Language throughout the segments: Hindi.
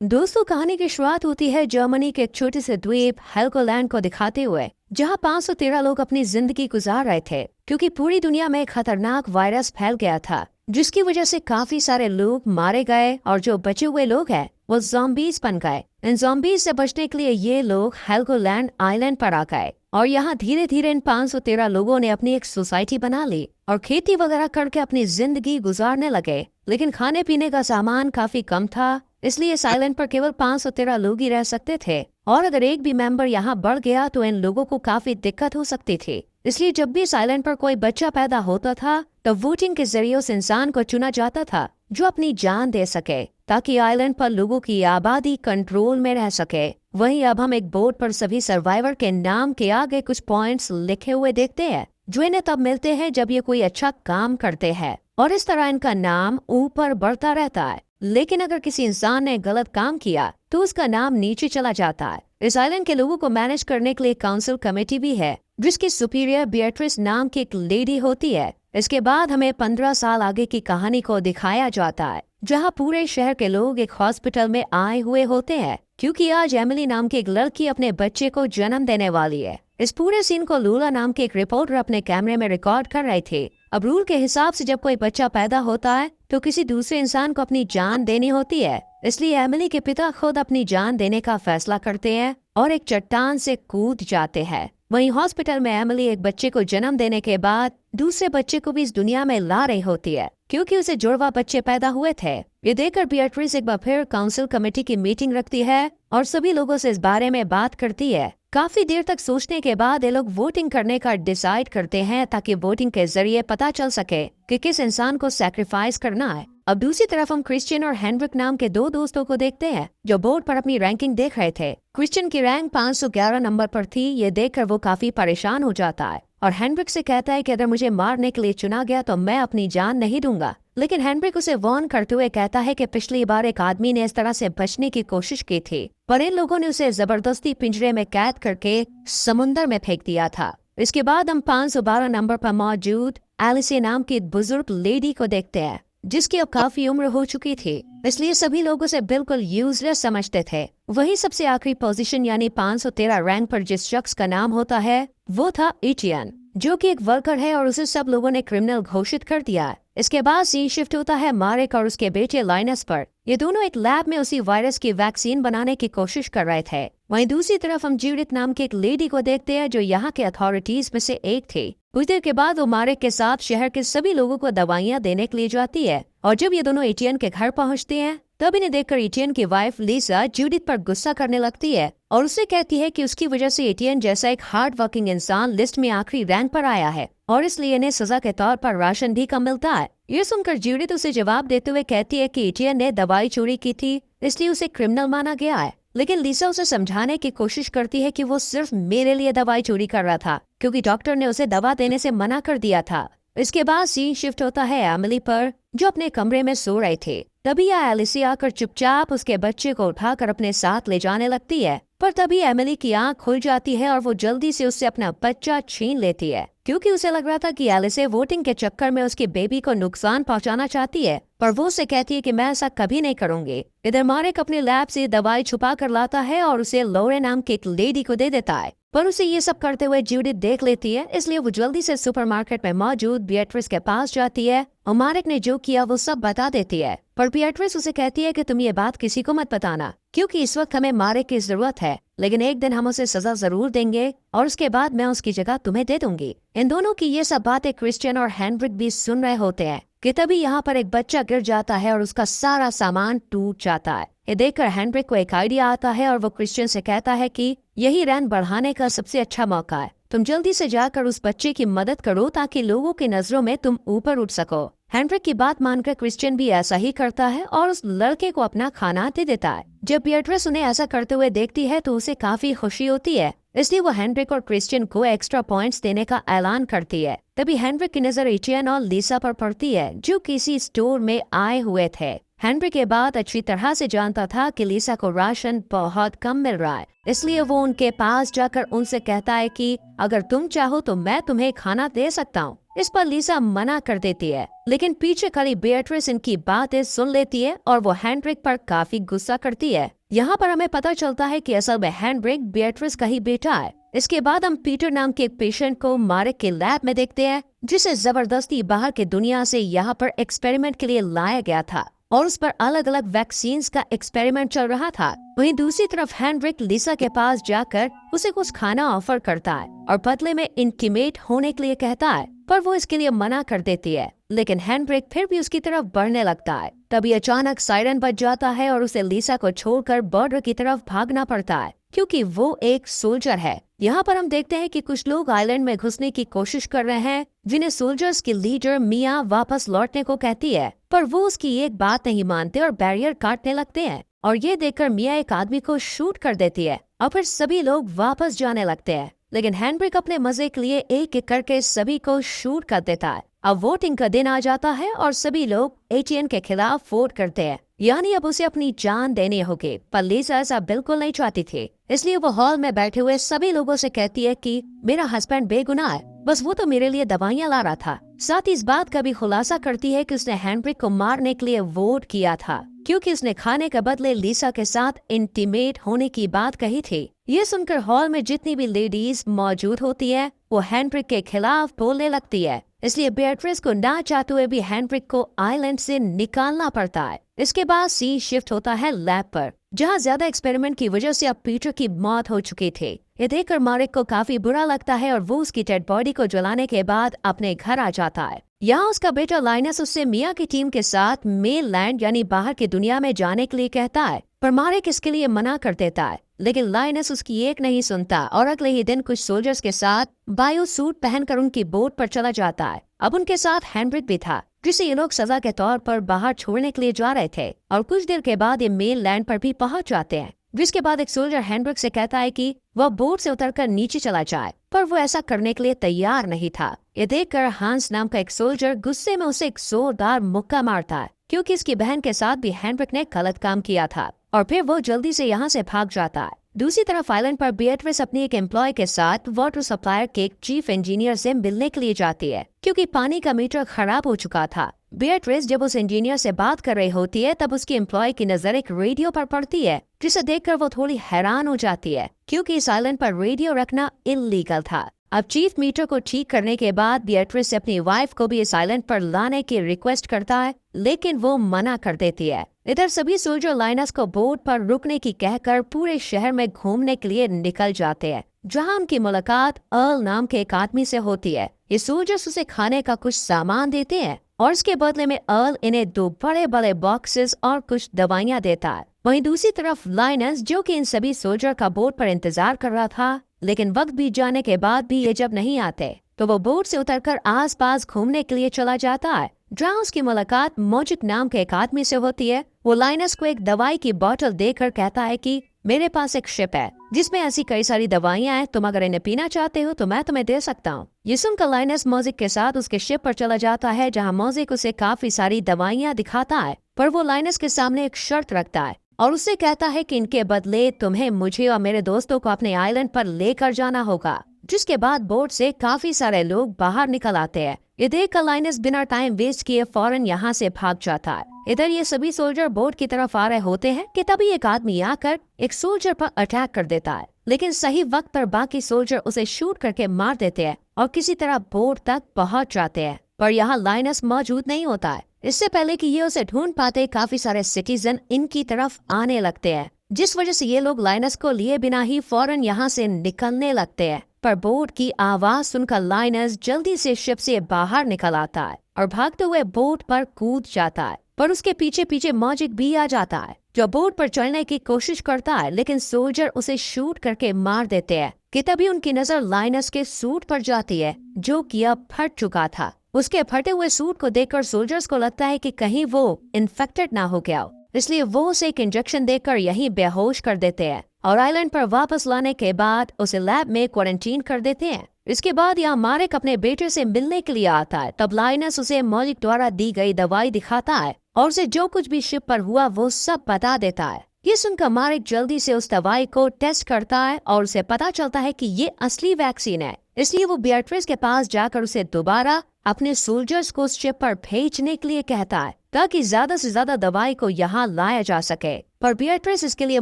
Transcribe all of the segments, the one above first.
दोस्तों, कहानी की शुरुआत होती है जर्मनी के एक छोटे से द्वीप हेल्गोलैंड को दिखाते हुए, जहां 513 लोग अपनी जिंदगी गुजार रहे थे क्योंकि पूरी दुनिया में एक खतरनाक वायरस फैल गया था, जिसकी वजह से काफी सारे लोग मारे गए और जो बचे हुए लोग हैं वो ज़ॉम्बीज बन गए। इन ज़ॉम्बीज से बचने के लिए ये लोग हेल्गोलैंड आइलैंड पर आ गए और यहाँ धीरे धीरे इन 513 लोगों ने अपनी एक सोसाइटी बना ली और खेती वगैरह करके अपनी जिंदगी गुजारने लगे। लेकिन खाने पीने का सामान काफी कम था, इसलिए इस आइलैंड पर केवल 513 लोग ही रह सकते थे और अगर एक भी मेंबर यहाँ बढ़ गया तो इन लोगों को काफी दिक्कत हो सकती थी। इसलिए जब भी इस आइलैंड पर कोई बच्चा पैदा होता था तो वोटिंग के जरिए उस इंसान को चुना जाता था जो अपनी जान दे सके ताकि आइलैंड पर लोगों की आबादी कंट्रोल में रह सके। वहीं अब हम एक बोर्ड पर सभी सर्वाइवर के नाम के आगे कुछ पॉइंट्स लिखे हुए देखते हैं जो इन्हें तब मिलते हैं जब ये कोई अच्छा काम करते हैं और इस तरह इनका नाम ऊपर बढ़ता रहता है। लेकिन अगर किसी इंसान ने गलत काम किया तो उसका नाम नीचे चला जाता है। इस आइलैंड के लोगों को मैनेज करने के लिए काउंसिल कमेटी भी है जिसकी सुपीरियर बियट्रिस नाम की एक लेडी होती है। इसके बाद हमें 15 साल आगे की कहानी को दिखाया जाता है जहां पूरे शहर के लोग एक हॉस्पिटल में आए हुए होते हैं क्योंकि आज एमिली नाम की एक लड़की अपने बच्चे को जन्म देने वाली है। इस पूरे सीन को लूला नाम के एक रिपोर्टर अपने कैमरे में रिकॉर्ड कर रहे थे। अब रूल के हिसाब से जब कोई बच्चा पैदा होता है तो किसी दूसरे इंसान को अपनी जान देनी होती है, इसलिए एमिली के पिता खुद अपनी जान देने का फैसला करते हैं और एक चट्टान से कूद जाते हैं। वहीं हॉस्पिटल में एमिली एक बच्चे को जन्म देने के बाद दूसरे बच्चे को भी इस दुनिया में ला रही होती है क्योंकि उसे जुड़वा बच्चे पैदा हुए थे। ये देखकर बियट्रिस एक बार फिर काउंसिल कमेटी की मीटिंग रखती है और सभी लोगों से इस बारे में बात करती है। काफी देर तक सोचने के बाद ये लोग वोटिंग करने का डिसाइड करते हैं ताकि वोटिंग के जरिए पता चल सके कि किस इंसान को सैक्रिफाइस करना है। अब दूसरी तरफ हम क्रिश्चियन और हेनरिक नाम के दो दोस्तों को देखते हैं जो बोर्ड पर अपनी रैंकिंग देख रहे थे। क्रिश्चियन की रैंक 511 नंबर पर थी। ये देखकर वो काफी परेशान हो जाता है और हेनरिक से कहता है कि अगर मुझे मारने के लिए चुना गया तो मैं अपनी जान नहीं दूंगा। लेकिन हेनरिक उसे वार्न करते हुए कहता है कि पिछली बार एक आदमी ने इस तरह से बचने की कोशिश की थी पर इन लोगों ने उसे जबरदस्ती पिंजरे में कैद करके समुंदर में फेंक दिया था। इसके बाद हम 512 नंबर पर मौजूद एलिसी नाम की बुजुर्ग लेडी को देखते हैं जिसकी अब काफी उम्र हो चुकी थी, इसलिए सभी लोग उसे बिल्कुल यूजलेस समझते थे। वही सबसे आखिरी पोजीशन यानी 513 रैंक पर जिस शख्स का नाम होता है वो था इटियन, जो कि एक वर्कर है और उसे सब लोगों ने क्रिमिनल घोषित कर दिया है। इसके बाद सीन शिफ्ट होता है मारेक और उसके बेटे लाइनस पर। ये दोनों एक लैब में उसी वायरस की वैक्सीन बनाने की कोशिश कर रहे थे। वहीं दूसरी तरफ हम जूडिथ नाम की एक लेडी को देखते हैं जो यहाँ के अथॉरिटीज में से एक थी। कुछ देर के बाद वो मारेक के साथ शहर के सभी लोगों को दवाइयाँ देने के लिए जाती है और जब ये दोनों एटियन के घर पहुँचते हैं तब इन्हें देखकर एटियन की वाइफ लीसा जूडिथ पर गुस्सा करने लगती है और उसे कहती है कि उसकी वजह से एटियन जैसा एक हार्ड वर्किंग इंसान लिस्ट में आखिरी रैंक पर आया है और इसलिए इन्हें सजा के तौर पर राशन भी कम मिलता है। ये सुनकर जूडिथ उसे जवाब देते हुए कहती है कि एटियन ने दवाई चोरी की थी इसलिए उसे क्रिमिनल माना गया है। लेकिन लीसा उसे समझाने की कोशिश करती है कि वो सिर्फ मेरे लिए दवाई चोरी कर रहा था क्योंकि डॉक्टर ने उसे दवा देने से मना कर दिया था। इसके बाद सीन शिफ्ट होता है एमिली पर जो अपने कमरे में सो रहे थे। तभी एलिसी आकर चुपचाप उसके बच्चे को उठाकर अपने साथ ले जाने लगती है पर तभी एमिली की आंख खुल जाती है और वो जल्दी से उससे अपना बच्चा छीन लेती है क्योंकि उसे लग रहा था कि एलिसी वोटिंग के चक्कर में उसके बेबी को नुकसान पहुंचाना चाहती है, पर वो उसे कहती है कि मैं ऐसा कभी नहीं करूंगी। इधर मारेक अपने लैब से दवाई छुपा कर लाता है और उसे लोरे नाम की एक लेडी को दे देता है, पर उसे ये सब करते हुए जूडिथ देख लेती है, इसलिए वो जल्दी से सुपरमार्केट में मौजूद बियट्रिस के पास जाती है और मारेक ने जो किया वो सब बता देती है। पर बियट्रिस उसे कहती है कि तुम ये बात किसी को मत बताना क्योंकि इस वक्त हमें मारेक की जरूरत है, लेकिन एक दिन हम उसे सजा जरूर देंगे और उसके बाद मैं उसकी जगह तुम्हें दे दूंगी। इन दोनों की ये सब बातें क्रिश्चियन और हेनरिक भी सुन रहे होते हैं कि तभी यहाँ पर एक बच्चा गिर जाता है और उसका सारा सामान टूट जाता है। ये देखकर हेनरिक को एक आइडिया आता है और वो क्रिश्चियन से कहता है कि यही रैंक बढ़ाने का सबसे अच्छा मौका है, तुम जल्दी से जाकर उस बच्चे की मदद करो ताकि लोगों की नजरों में तुम ऊपर उठ सको। हेनरिक की बात मानकर क्रिश्चियन भी ऐसा ही करता है और उस लड़के को अपना खाना दे देता है। जब बियट्रिस उन्हें ऐसा करते हुए देखती है तो उसे काफी खुशी होती है, इसलिए वो हेनरिक और क्रिश्चियन को एक्स्ट्रा पॉइंट्स देने का ऐलान करती है। तभी हेनरिक की नजर एटियन और लीसा पर पड़ती है जो किसी स्टोर में आए हुए थे। हेनरिक के बाद अच्छी तरह से जानता था कि लीसा को राशन बहुत कम मिल रहा है, इसलिए वो उनके पास जाकर उनसे कहता है कि अगर तुम चाहो तो मैं तुम्हें खाना दे सकता हूँ। इस पर लीसा मना कर देती है, लेकिन पीछे खड़ी बेatrice इनकी बातें सुन लेती है और वो हेनरिक पर काफी गुस्सा करती है। यहाँ पर हमें पता चलता है कि असल में हेनरिक बेatrice का ही बेटा है। इसके बाद हम पीटर नाम के एक पेशेंट को मारिक के लैब में देखते हैं, जिसे जबरदस्ती बाहर के दुनिया से यहाँ पर एक्सपेरिमेंट के लिए लाया गया था और उस पर अलग अलग वैक्सीन्स का एक्सपेरिमेंट चल रहा था। वहीं दूसरी तरफ हेनरिक लीसा के पास जाकर उसे कुछ खाना ऑफर करता है और बदले में इंटीमेट होने के लिए कहता है, पर वो इसके लिए मना कर देती है। लेकिन हेनरिक फिर भी उसकी तरफ बढ़ने लगता है। तभी अचानक सायरन बज जाता है और उसे लीसा को छोड़कर बॉर्डर की तरफ भागना पड़ता है, क्योंकि वो एक सोल्जर है। यहाँ पर हम देखते हैं कि कुछ लोग आइलैंड में घुसने की कोशिश कर रहे हैं, जिन्हें सोल्जर्स की लीडर मिया वापस लौटने को कहती है, पर वो उसकी एक बात नहीं मानते और बैरियर काटने लगते हैं। और ये देखकर मिया एक आदमी को शूट कर देती है और फिर सभी लोग वापस जाने लगते हैं। लेकिन हेनरिक अपने मजे के लिए एक एक करके सभी को शूट कर देता है। अब वोटिंग का दिन आ जाता है और सभी लोग एटीएन के खिलाफ वोट करते हैं, यानी अब उसे अपनी जान देनी होगी। पर लीसा ऐसा बिल्कुल नहीं चाहती थी, इसलिए वो हॉल में बैठे हुए सभी लोगों से कहती है कि मेरा हस्बैंड बेगुनाह है, बस वो तो मेरे लिए दवाइयाँ ला रहा था। साथ ही इस बात का भी खुलासा करती है कि उसने हेनरिक को मारने के लिए वोट किया था, क्योंकि उसने खाने के बदले लीसा के साथ इंटीमेट होने की बात कही थी। ये सुनकर हॉल में जितनी भी लेडीज मौजूद होती है वो हेनरिक के खिलाफ बोलने लगती है। इसलिए बेatrice को ना चाहते हुए भी हेनरिक को आइलैंड से निकालना पड़ता है। इसके बाद सीन शिफ्ट होता है लैब पर, जहाँ ज्यादा एक्सपेरिमेंट की वजह से अब पीटर की मौत हो चुकी थी। ये देखकर मारिक को काफी बुरा लगता है और वो उसकी डेड बॉडी को जलाने के बाद अपने घर आ जाता है। यहाँ उसका बेटा लाइनस उससे मिया की टीम के साथ मेन लैंड यानी बाहर की दुनिया में जाने के लिए कहता है, पर मारिक इसके लिए मना कर देता है। लेकिन लाइनस उसकी एक नहीं सुनता और अगले ही दिन कुछ सोल्जर्स के साथ बायो सूट पहनकर उनकी बोट पर चला जाता है। अब उनके साथ हेनरिक भी था, जिसे ये लोग सजा के तौर पर बाहर छोड़ने के लिए जा रहे थे। और कुछ देर के बाद ये मेन लैंड पर भी पहुंच जाते हैं, जिसके बाद एक सोल्जर हेनरिक से कहता है कि वह बोट से उतरकर नीचे चला जाए, पर वो ऐसा करने के लिए तैयार नहीं था। ये देखकर हांस नाम का एक सोल्जर गुस्से में उसे एक जोरदार मुक्का मारता है, क्योंकि इसकी बहन के साथ भी हेनरिक ने गलत काम किया था। और फिर वो जल्दी से यहाँ से भाग जाता है। दूसरी तरफ आइलैंड पर बेatrice अपनी एक एम्प्लॉय के साथ वाटर सप्लायर के चीफ इंजीनियर से मिलने के लिए जाती है, क्योंकि पानी का मीटर खराब हो चुका था। बेatrice जब उस इंजीनियर से बात कर रही होती है तब उसकी एम्प्लॉय की नजर एक रेडियो पर पड़ती है, जिसे देखकर वो थोड़ी हैरान हो जाती है, क्योंकि इस आइलैंड पर रेडियो रखना इल्लीगल था। अब चीफ मीटर को ठीक करने के बाद बेatrice से अपनी वाइफ को भी इस आइलैंड पर लाने की रिक्वेस्ट करता है, लेकिन वो मना कर देती है। इधर सभी सोल्जर लाइनस को बोट पर रुकने की कहकर पूरे शहर में घूमने के लिए निकल जाते हैं, जहां उनकी मुलाकात अर्ल नाम के एक आदमी से होती है। ये सोल्जर्स उसे खाने का कुछ सामान देते हैं और इसके बदले में अर्ल इन्हें 2 बड़े बड़े बॉक्सेस और कुछ दवाइयाँ देता है। वहीं दूसरी तरफ लाइनस, जो कि इन सभी सोल्जर का बोट पर इंतजार कर रहा था, लेकिन वक्त बीत जाने के बाद भी ये जब नहीं आते तो वो बोट से उतरकर आसपास घूमने के लिए चला जाता है, जहाँ उसकी मुलाकात मोजिक नाम के एक आदमी से होती है। वो लाइनस को एक दवाई की बोतल देकर कहता है कि मेरे पास एक शिप है जिसमें ऐसी कई सारी दवाइयाँ हैं, तुम अगर इन्हें पीना चाहते हो तो मैं तुम्हें दे सकता हूँ। ये सुनकर लाइनस मोजिक के साथ उसके शिप पर चला जाता है, जहाँ मोजिक उसे काफी सारी दवाइयाँ दिखाता है, पर वो लाइनस के सामने एक शर्त रखता है और उससे कहता है कि इनके बदले तुम्हें मुझे और मेरे दोस्तों को अपने आइलैंड पर लेकर जाना होगा। जिसके बाद बोट से काफी सारे लोग बाहर निकल आते हैं। ये देखकर लाइनस बिना टाइम वेस्ट किए फौरन यहाँ से भाग जाता है। इधर ये सभी सोल्जर बोट की तरफ आ रहे होते हैं कि तभी एक आदमी आकर एक सोल्जर पर अटैक कर देता है, लेकिन सही वक्त पर बाकी सोल्जर उसे शूट करके मार देते हैं और किसी तरह बोट तक पहुँच जाते हैं। पर यहाँ लाइनस मौजूद नहीं होता है। इससे पहले कि ये उसे ढूंढ पाते काफी सारे सिटीजन इनकी तरफ आने लगते हैं, जिस वजह से ये लोग लाइनस को लिए बिना ही फौरन यहाँ से निकलने लगते हैं। पर बोट की आवाज सुनकर लाइनस जल्दी से शिप से बाहर निकल आता है और भागते हुए बोट पर कूद जाता है, पर उसके पीछे पीछे मोजिक भी आ जाता है, जो बोट पर चढ़ने की कोशिश करता है, लेकिन सोल्जर उसे शूट करके मार देते हैं। कि तभी उनकी नजर लाइनस के सूट पर जाती है, जो कि अब फट चुका था। उसके फटे हुए सूट को देखकर सोल्जर्स को लगता है कि कहीं वो इन्फेक्टेड ना हो गया हो, इसलिए वो उसे एक इंजेक्शन देकर यहीं बेहोश कर देते हैं और आइलैंड पर वापस लाने के बाद उसे लैब में क्वारंटीन कर देते हैं। इसके बाद यहाँ मारिक अपने बेटे से मिलने के लिए आता है। तब लाइनस उसे मोजिक द्वारा दी गई दवाई दिखाता है और उसे जो कुछ भी शिप पर हुआ वो सब बता देता है। ये सुनकर मारिक जल्दी से उस दवाई को टेस्ट करता है और उसे पता चलता है कि ये असली वैक्सीन है, इसलिए वो बियट्रिस के पास जाकर उसे दोबारा अपने सोल्जर्स को शिप पर भेजने के लिए कहता है ताकि ज्यादा से ज्यादा दवाई को यहाँ लाया जा सके। पर बियट्रिस इसके लिए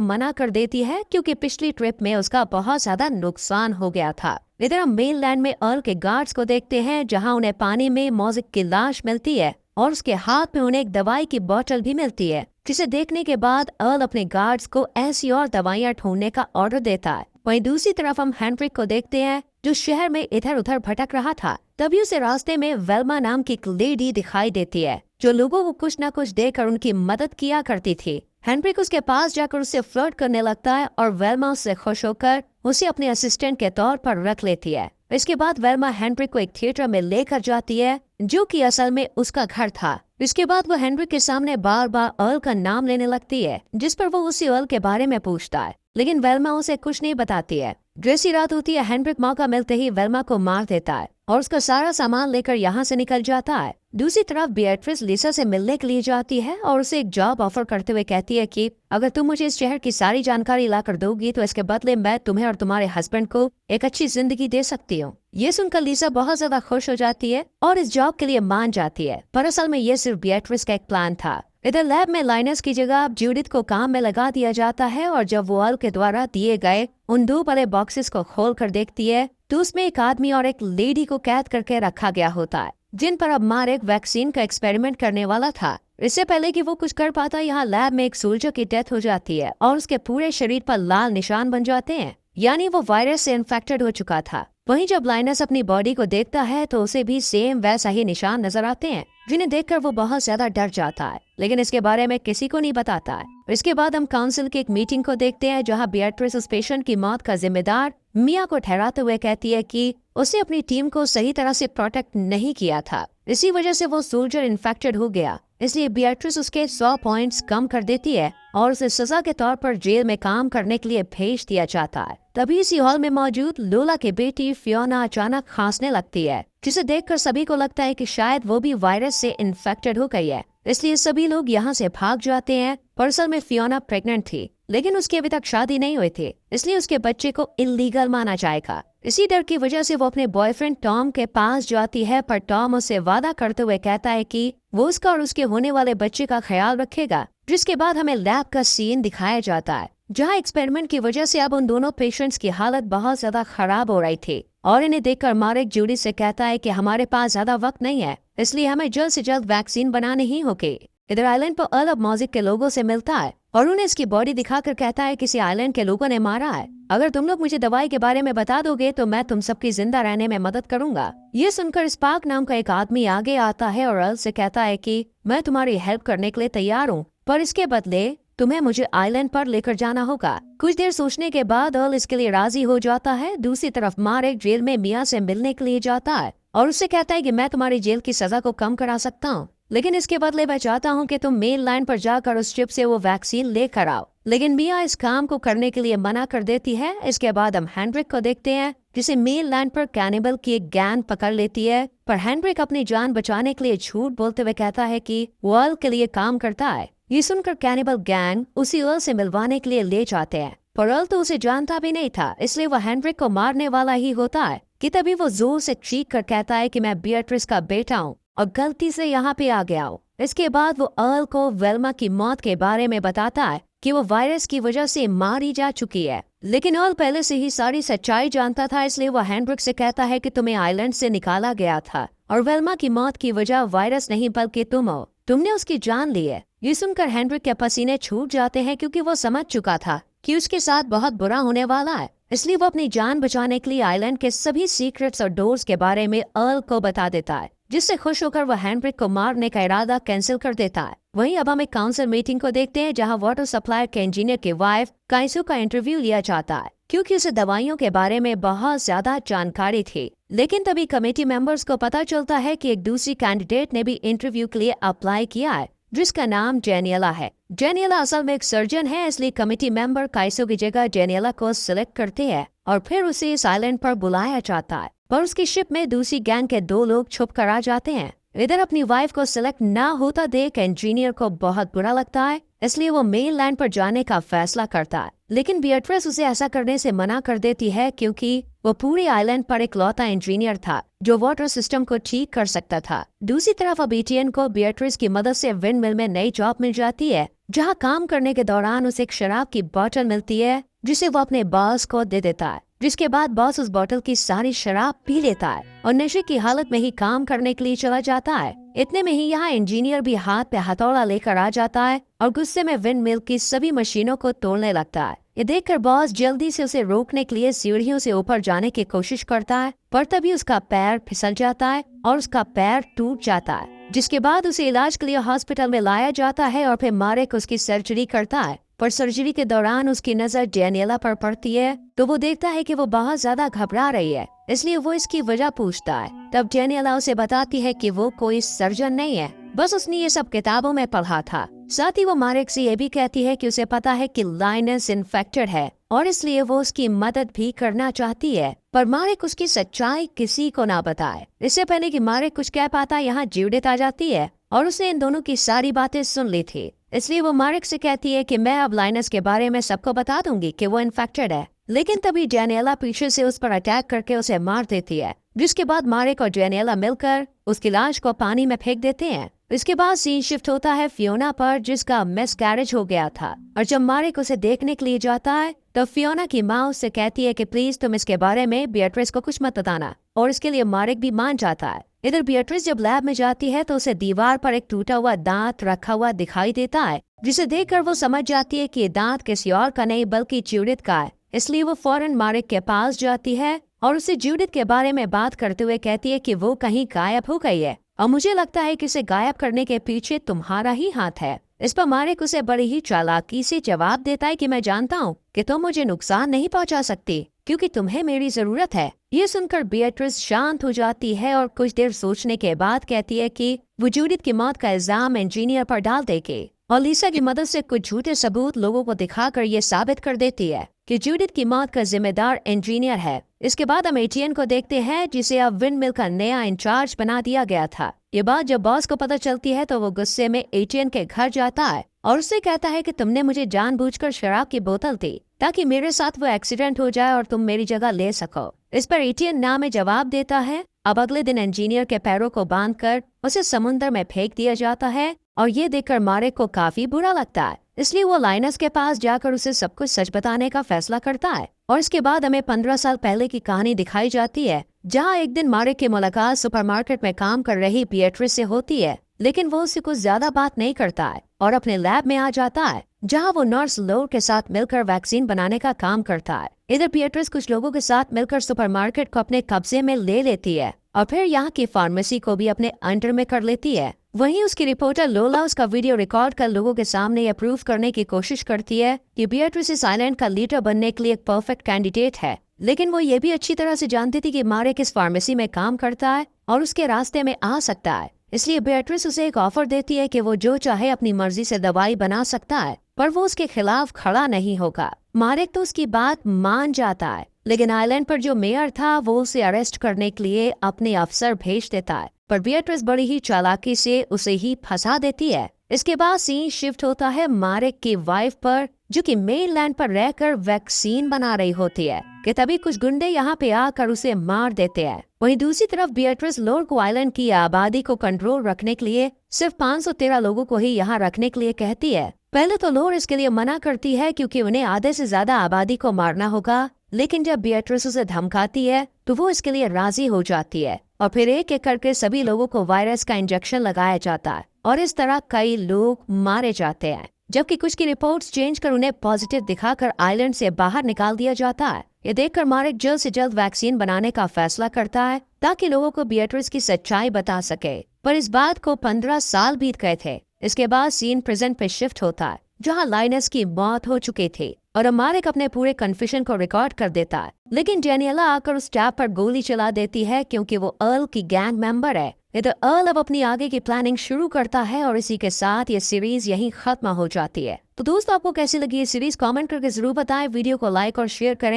मना कर देती है क्योंकि पिछली ट्रिप में उसका बहुत ज्यादा नुकसान हो गया था। इधर हम मेनलैंड में अर्ल के गार्ड्स को देखते हैं जहाँ उन्हें पानी में मोज़िक की लाश मिलती है और उसके हाथ में उन्हें एक दवाई की बोतल भी मिलती है, जिसे देखने के बाद अर्ल अपने गार्ड्स को ऐसी और दवाइयाँ ढूंढने का ऑर्डर देता है। वहीं दूसरी तरफ हम हेनरिक को देखते हैं जो शहर में इधर उधर भटक रहा था। तभी उसे रास्ते में वेल्मा नाम की एक लेडी दिखाई देती है जो लोगों को कुछ न कुछ देकर उनकी मदद किया करती थी। हेनरिक उसके पास जाकर उससे फ्लर्ट करने लगता है और वेल्मा उससे खुश होकर उसे अपने असिस्टेंट के तौर पर रख लेती है। इसके बाद वेल्मा हेनरिक को एक थिएटर में लेकर जाती है जो कि असल में उसका घर था। इसके बाद वो हेनरिक के सामने बार बार अर्ल का नाम लेने लगती है, जिस पर वो उसी अर्ल के बारे में पूछता है, लेकिन वेल्मा उसे कुछ नहीं बताती है। जैसी रात होती है हेनरिक मौका मिलते ही वेल्मा को मार देता है और उसका सारा सामान लेकर यहाँ से निकल जाता है। दूसरी तरफ बियट्रिस लिसा से मिलने के लिए जाती है और उसे एक जॉब ऑफर करते हुए कहती है कि अगर तुम मुझे इस शहर की सारी जानकारी लाकर दोगी तो इसके बदले मैं तुम्हें और तुम्हारे हस्बैंड को एक अच्छी जिंदगी दे सकती हूँ। ये सुनकर लिसा बहुत ज्यादा खुश हो जाती है और इस जॉब के लिए मान जाती है, पर असल में ये सिर्फ बियट्रिस का एक प्लान था। इधर लैब में लाइनस की जगह अब जूडिथ को काम में लगा दिया जाता है और जब वो अर्ल के द्वारा दिए गए उन 2 बड़े बॉक्सेस को खोल कर देखती है तो उसमें एक आदमी और एक लेडी को कैद करके रखा गया होता है, जिन पर अब मार्क वैक्सीन का एक्सपेरिमेंट करने वाला था। इससे पहले कि वो कुछ कर पाता, यहाँ लैब में एक सोल्जर की डेथ हो जाती है और उसके पूरे शरीर पर लाल निशान बन जाते हैं, यानी वो वायरस से इन्फेक्टेड हो चुका था। वहीं जब लाइनस अपनी बॉडी को देखता है तो उसे भी सेम वैसा ही निशान नजर आते हैं, जिन्हें देखकर वो बहुत ज्यादा डर जाता है, लेकिन इसके बारे में किसी को नहीं बताता है। इसके बाद हम काउंसिल की एक मीटिंग को देखते हैं जहां बियट्रिस उस पेशेंट की मौत का जिम्मेदार मिया को ठहराते हुए कहती है कि उसने अपनी टीम को सही तरह से प्रोटेक्ट नहीं किया था, इसी वजह से वो सोल्जर इन्फेक्टेड हो गया। इसलिए बियट्रिस उसके 100 पॉइंट्स कम कर देती है और उसे सजा के तौर पर जेल में काम करने के लिए भेज दिया जाता है। तभी इसी हॉल में मौजूद लोला की बेटी फियोना अचानक खांसने लगती है, जिसे देखकर सभी को लगता है कि शायद वो भी वायरस से इन्फेक्टेड हो गई है। इसलिए सभी लोग यहाँ से भाग जाते हैं। पर असल में फियोना प्रेग्नेंट थी, लेकिन उसकी अभी तक शादी नहीं हुई थी, इसलिए उसके बच्चे को इलीगल माना जाएगा। इसी डर की वजह से वो अपने बॉयफ्रेंड टॉम के पास जाती है, पर टॉम उसे वादा करते हुए कहता है कि वो उसका और उसके होने वाले बच्चे का ख्याल रखेगा। जिसके बाद हमें लैब का सीन दिखाया जाता है जहाँ एक्सपेरिमेंट की वजह से अब उन दोनों पेशेंट्स की हालत बहुत ज्यादा खराब हो रही थी और इन्हें देखकर मार्क जूडी से कहता है कि हमारे पास ज्यादा वक्त नहीं है, इसलिए हमें जल्द से जल्द वैक्सीन बनाने ही होगी। इधर आइलैंड पर अर्ल अब मोज़िक के लोगों से मिलता है और उन्हें इसकी बॉडी दिखाकर कहता है किसी आइलैंड के लोगों ने मारा है, अगर तुम लोग मुझे दवाई के बारे में बता दोगे तो मैं तुम सबकी जिंदा रहने में मदद करूंगा। ये सुनकर स्पार्क नाम का एक आदमी आगे आता है और अर्ल से कहता है कि मैं तुम्हारी हेल्प करने के लिए तैयार हूँ, पर इसके बदले तुम्हें मुझे आइलैंड पर लेकर जाना होगा। कुछ देर सोचने के बाद अर्ल इसके लिए राजी हो जाता है। दूसरी तरफ मार्क जेल में मिया से मिलने के लिए जाता है और उससे कहता है कि मैं तुम्हारी जेल की सजा को कम करा सकता हूँ, लेकिन इसके बदले मैं चाहता हूँ कि तुम मेन लाइन पर जाकर उस शिप से वो वैक्सीन लेकर आओ। लेकिन मिया इस काम को करने के लिए मना कर देती है। इसके बाद हम हेनरिक को देखते हैं जिसे मेन लाइन पर कैनिबल की एक गैंग पकड़ लेती है, पर हेनरिक अपनी जान बचाने के लिए झूठ बोलते हुए कहता है कि वो अर्ल के लिए काम करता है। ये सुनकर कैनिबल गैंग उसी अर्ल से मिलवाने के लिए ले जाते हैं, पर अर्ल तो उसे जानता भी नहीं था, इसलिए वो हेनरिक को मारने वाला ही होता है कि तभी वो जोर से चीख कर कहता है कि मैं बियट्रिस का बेटा हूँ और गलती से यहाँ पे आ गया हूँ। इसके बाद वो अर्ल को वेल्मा की मौत के बारे में बताता है कि वो वायरस की वजह से मारी जा चुकी है, लेकिन अर्ल पहले से ही सारी सच्चाई जानता था, इसलिए वो हेनरिक से कहता है कि तुम्हें आइलैंड से निकाला गया था और वेल्मा की मौत की वजह वायरस नहीं बल्कि तुम हो, तुमने उसकी जान ली है। ये सुनकर हेनरिक के पसीने छूट जाते हैं क्योंकि वो समझ चुका था कि उसके साथ बहुत बुरा होने वाला है, इसलिए वो अपनी जान बचाने के लिए आइलैंड के सभी सीक्रेट्स और डोर्स के बारे में अर्ल को बता देता है, जिससे खुश होकर वह हेनरिक को मारने का इरादा कैंसिल कर देता है। वहीं अब हम एक काउंसिल मीटिंग को देखते हैं जहां वाटर सप्लायर के इंजीनियर की वाइफ काइसो का इंटरव्यू लिया जाता है क्योंकि उसे दवाइयों के बारे में बहुत ज्यादा जानकारी थी। लेकिन तभी कमेटी मेंबर्स को पता चलता है कि एक दूसरी कैंडिडेट ने भी इंटरव्यू के लिए अप्लाई किया है, जिसका नाम जेनियला है। जेनियला असल में एक सर्जन है, इसलिए कमेटी मेंबर काइसो की जगह जेनियला को सिलेक्ट करते हैं और फिर उसे इस आइलैंड पर बुलाया जाता है, पर उसकी शिप में दूसरी गैंग के 2 लोग छुप कर आ जाते हैं। इधर अपनी वाइफ को सिलेक्ट ना होता देख इंजीनियर को बहुत बुरा लगता है, इसलिए वो मेनलैंड पर जाने का फैसला करता है। लेकिन बियट्रिस उसे ऐसा करने से मना कर देती है क्योंकि वो पूरे आइलैंड पर इकलौता इंजीनियर था जो वाटर सिस्टम को ठीक कर सकता था। दूसरी तरफ अब एटियन को बियट्रिस की मदद से विंड मिल में नई जॉब मिल जाती है, जहाँ काम करने के दौरान उसे एक शराब की बोतल मिलती है जिसे वो अपने बॉस को दे देता है, जिसके बाद बॉस उस बोतल की सारी शराब पी लेता है और नशे की हालत में ही काम करने के लिए चला जाता है। इतने में ही यहाँ इंजीनियर भी हाथ पे हथौड़ा लेकर आ जाता है और गुस्से में विंड मिल की सभी मशीनों को तोड़ने लगता है। ये देखकर बॉस जल्दी से उसे रोकने के लिए सीढ़ियों से ऊपर जाने की कोशिश करता है, पर तभी उसका पैर फिसल जाता है और उसका पैर टूट जाता है, जिसके बाद उसे इलाज के लिए हॉस्पिटल में लाया जाता है और फिर मारेक उसकी सर्जरी करता है। पर सर्जरी के दौरान उसकी नजर डेनियला पर पड़ती है तो वो देखता है कि वो बहुत ज्यादा घबरा रही है, इसलिए वो इसकी वजह पूछता है। तब डेनियला उसे बताती है कि वो कोई सर्जन नहीं है, बस उसने ये सब किताबों में पढ़ा था। साथ ही वो मारेक से ये भी कहती है कि उसे पता है कि लाइनस इन्फेक्टेड है और इसलिए वो उसकी मदद भी करना चाहती है, पर मारेक उसकी सच्चाई किसी को ना बताए। इससे पहले कि मारेक कुछ कह पाता, यहाँ ज्यूडिथ आ जाती है और उसने इन दोनों की सारी बातें सुन ली थी, इसलिए वो मारेक से कहती है कि मैं अब लाइनस के बारे में सबको बता दूंगी कि वो इन्फेक्टेड है। लेकिन तभी डेनियला पीछे से उस पर अटैक करके उसे मार देती है, जिसके बाद मारेक और डेनियला मिलकर उसकी लाश को पानी में फेंक देते हैं। इसके बाद सीन शिफ्ट होता है फियोना पर, जिसका मिसकैरेज हो गया था, और जब मारेक उसे देखने के लिए जाता है तो फियोना की माँ उससे कहती है कि प्लीज तुम इसके बारे में बियट्रिस को कुछ मत बताना, और इसके लिए मारेक भी मान जाता है। इधर बियट्रिस जब लैब में जाती है तो उसे दीवार पर एक टूटा हुआ दांत रखा हुआ दिखाई देता है, जिसे देखकर वो समझ जाती है कि ये दांत किसी और का नहीं बल्कि ज्यूडिथ का है। इसलिए वो फौरन मारेक के पास जाती है और उसे ज्यूडिथ के बारे में बात करते हुए कहती है कि वो कहीं गायब हो गई है और मुझे लगता है कि इसे गायब करने के पीछे तुम्हारा ही हाथ है। इस पर मारेक उसे बड़ी ही चालाकी से जवाब देता है कि मैं जानता हूँ कि तुम मुझे नुकसान नहीं पहुँचा सकती क्योंकि तुम्हें मेरी जरूरत है। ये सुनकर बियट्रिस शांत हो जाती है और कुछ देर सोचने के बाद कहती है कि वो ज्यूडिथ की मौत का इल्जाम इंजीनियर पर डाल देगी और लिसा की मदद से कुछ झूठे सबूत लोगों को दिखाकर ये साबित कर देती है कि ज्यूडिथ की मौत का जिम्मेदार इंजीनियर है। इसके बाद हम एटियन को देखते हैं, जिसे अब विंड मिल का नया इंचार्ज बना दिया गया था। ये बात जब बॉस को पता चलती है तो वो गुस्से में एटियन के घर जाता है और उससे कहता है कि तुमने मुझे जानबूझकर शराब की बोतल दी ताकि मेरे साथ वो एक्सीडेंट हो जाए और तुम मेरी जगह ले सको। इस पर एटियन ना में जवाब देता है। अब अगले दिन इंजीनियर के पैरों को बांधकर उसे समुद्र में फेंक दिया जाता है और ये देखकर मारेक को काफी बुरा लगता है, इसलिए वो लाइनस के पास जाकर उसे सब कुछ सच बताने का फैसला करता है। और इसके बाद हमें 15 साल पहले की कहानी दिखाई जाती है, जहाँ एक दिन मारेक की मुलाकात सुपरमार्केट में काम कर रही बियट्रिस से होती है, लेकिन वो उससे कुछ ज्यादा बात नहीं करता है और अपने लैब में आ जाता है, जहाँ वो नर्स लोर के साथ मिलकर वैक्सीन बनाने का काम करता है। इधर बियट्रिस कुछ लोगों के साथ मिलकर सुपरमार्केट को अपने कब्जे में ले लेती है और फिर यहाँ की फार्मेसी को भी अपने अंडर में कर लेती है। वहीं उसकी रिपोर्टर लोला उसका वीडियो रिकॉर्ड कर लोगों के सामने यह प्रूव करने की कोशिश करती है कि बियट्रिस इस आइलैंड का लीडर बनने के लिए एक परफेक्ट कैंडिडेट है। लेकिन वो ये भी अच्छी तरह से जानती थी कि मारेक इस फार्मेसी में काम करता है और उसके रास्ते में आ सकता है, इसलिए बियट्रिस उसे एक ऑफर देती है कि वो जो चाहे अपनी मर्जी से दवाई बना सकता है, पर वो उसके खिलाफ खड़ा नहीं होगा। मारेक तो उसकी बात मान जाता है, लेकिन आइलैंड पर जो मेयर था वो उसे अरेस्ट करने के लिए अपने अफसर भेज देता है, पर बियट्रिस बड़ी ही चालाकी से उसे ही फंसा देती है। इसके बाद सीन शिफ्ट होता है मारेक की वाइफ पर, जो कि मेनलैंड पर रहकर वैक्सीन बना रही होती है कि तभी कुछ गुंडे यहाँ पे आकर उसे मार देते हैं। वहीं दूसरी तरफ बियट्रिस लोर को आइलैंड की आबादी को कंट्रोल रखने के लिए सिर्फ 513 लोगों को ही यहाँ रखने के लिए कहती है। पहले तो लोर इसके लिए मना करती है क्योंकि उन्हें आधे से ज्यादा आबादी को मारना होगा, लेकिन जब बियट्रिस उसे धमकाती है तो वो इसके लिए राजी हो जाती है और फिर एक एक करके सभी लोगों को वायरस का इंजेक्शन लगाया जाता है और इस तरह कई लोग मारे जाते हैं, जबकि कुछ की रिपोर्ट्स चेंज कर उन्हें पॉजिटिव दिखाकर आइलैंड से बाहर निकाल दिया जाता है। ये देखकर मारेक जल्द से जल्द वैक्सीन बनाने का फैसला करता है ताकि लोगों को बियट्रिस की सच्चाई बता सके, पर इस बात को 15 साल बीत गए थे। इसके बाद सीन प्रेजेंट पे शिफ्ट होता है, जहाँ लाइनस की मौत हो चुकी थी और मारेक अपने पूरे कन्फ्यूजन को रिकॉर्ड कर देता है, लेकिन डेनियला आकर उस टैब पर गोली चला देती है क्योंकि वो अर्ल की गैंग मेंबर है। इधर अर्ल अब अपनी आगे की प्लानिंग शुरू करता है और इसी के साथ ये सीरीज यहीं खत्म हो जाती है। तो दोस्तों, आपको कैसी लगी ये सीरीज कमेंट करके जरूर बताएं, वीडियो को लाइक और शेयर करें।